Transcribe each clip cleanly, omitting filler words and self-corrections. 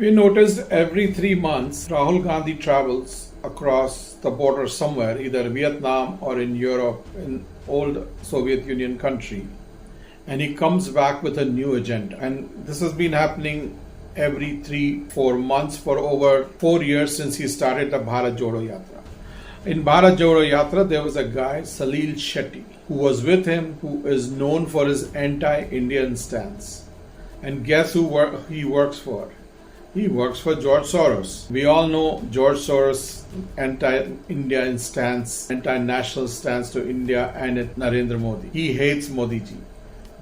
We noticed every 3 months Rahul Gandhi travels across the border somewhere, either Vietnam or in Europe, in old Soviet Union country, and he comes back with a new agenda. And this has been happening every 3-4 months for over 4 years since he started the Bharat Jodo Yatra. In Bharat Jodo Yatra, there was a guy, Salil Shetty, who was with him, who is known for his anti-Indian stance. And guess who he works for? He works for George Soros. We all know George Soros' anti-Indian stance, anti-national stance to India and Narendra Modi. He hates Modi ji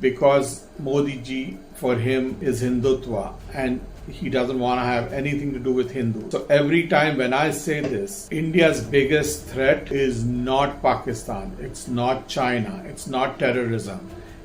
because Modi ji for him is Hindutva and he doesn't want to have anything to do with Hindu. So every time when I say this, India's biggest threat is not Pakistan, it's not China, it's not terrorism.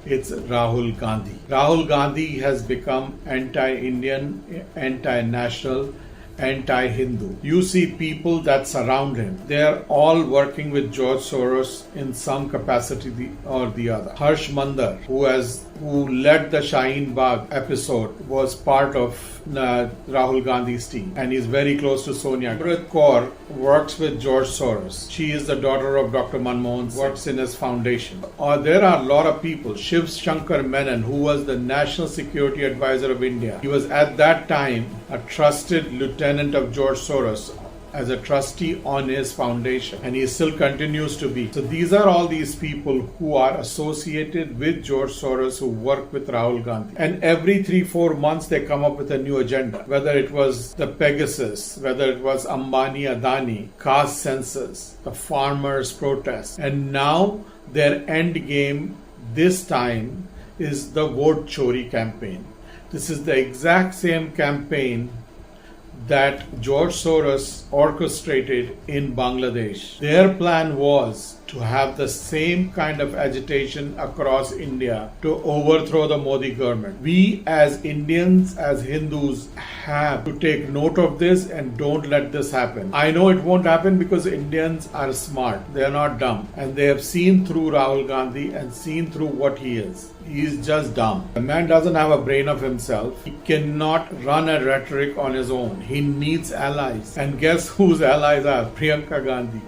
It's Rahul Gandhi. Rahul Gandhi has become anti-Indian, anti-national, anti-Hindu. You see people that surround him. They are all working with George Soros in some capacity or the other. Harsh Mandar, who led the Shaheen Bagh episode, was part of Rahul Gandhi's team, and he's very close to Sonia. Amrit Kaur works with George Soros. She is the daughter of Dr. Manmohan Singh, works in his foundation. There are a lot of people. Shiv Shankar Menon, who was the National Security Advisor of India, he was at that time a trusted lieutenant of George Soros as a trustee on his foundation, and he still continues to be. So these are all these people who are associated with George Soros, who work with Rahul Gandhi. And every 3-4 months they come up with a new agenda, whether it was the Pegasus, whether it was Ambani Adani, caste census, the farmers' protest, and now their end game this time is the vote chori campaign. This is the exact same campaign that George Soros orchestrated in Bangladesh. Their plan was to have the same kind of agitation across India to overthrow the Modi government. We as Indians, as Hindus, have to take note of this and don't let this happen. I know it won't happen because Indians are smart. They are not dumb. And they have seen through Rahul Gandhi and seen through what he is. He is just dumb. The man doesn't have a brain of himself. He cannot run a rhetoric on his own. He needs allies. And guess whose allies are? Priyanka Gandhi,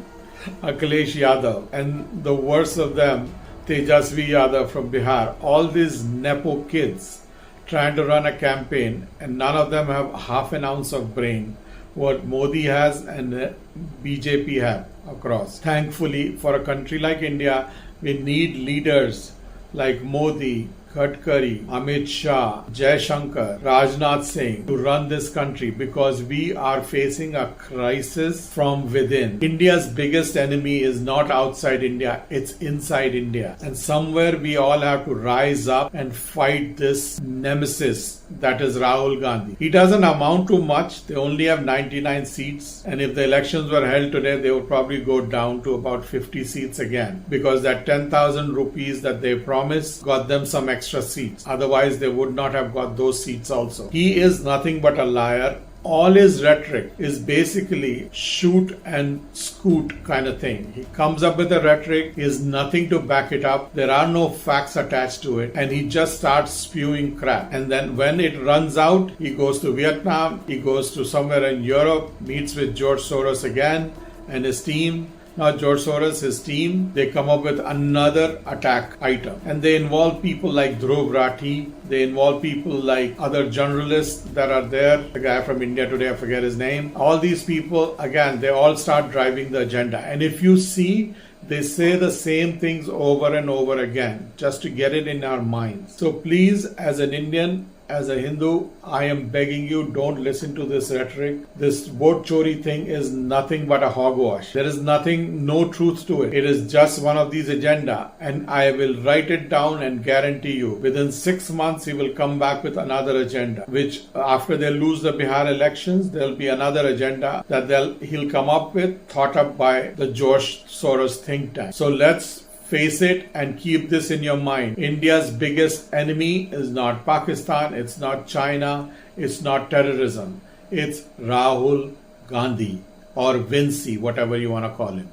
Akhilesh Yadav, and the worst of them, Tejasvi Yadav from Bihar. All these Nepo kids trying to run a campaign, and none of them have half an ounce of brain what Modi has and BJP have across. Thankfully, for a country like India, we need leaders like Modi, Gadkari, Amit Shah, Jai Shankar, Rajnath Singh to run this country, because we are facing a crisis from within. India's biggest enemy is not outside India, it's inside India. And somewhere we all have to rise up and fight this nemesis that is Rahul Gandhi. He doesn't amount to much. They only have 99 seats, and if the elections were held today, they would probably go down to about 50 seats again, because that 10,000 rupees that they promised got them some extra seats. Otherwise, they would not have got those seats also. He is nothing but a liar. All his rhetoric is basically shoot and scoot kind of thing. He comes up with a rhetoric, he has nothing to back it up, there are no facts attached to it, and he just starts spewing crap. And then when it runs out, he goes to Vietnam, he goes to somewhere in Europe, meets with George Soros again and his team. Now George Soros, his team, they come up with another attack item. And they involve people like Dhruv Rathi, they involve people like other journalists that are there. The guy from India Today, I forget his name. All these people, again, they all start driving the agenda. And if you see, they say the same things over and over again, just to get it in our minds. So please, as an Indian, as a Hindu, I am begging you, don't listen to this rhetoric. This vote chori thing is nothing but a hogwash. There is nothing, no truth to it. It is just one of these agenda, and I will write it down and guarantee you, within 6 months he will come back with another agenda, which after they lose the Bihar elections, there will be another agenda that he'll come up with, thought up by the George Soros think tank. So let's face it and keep this in your mind. India's biggest enemy is not Pakistan, it's not China, it's not terrorism. It's Rahul Gandhi or Vinci, whatever you want to call him.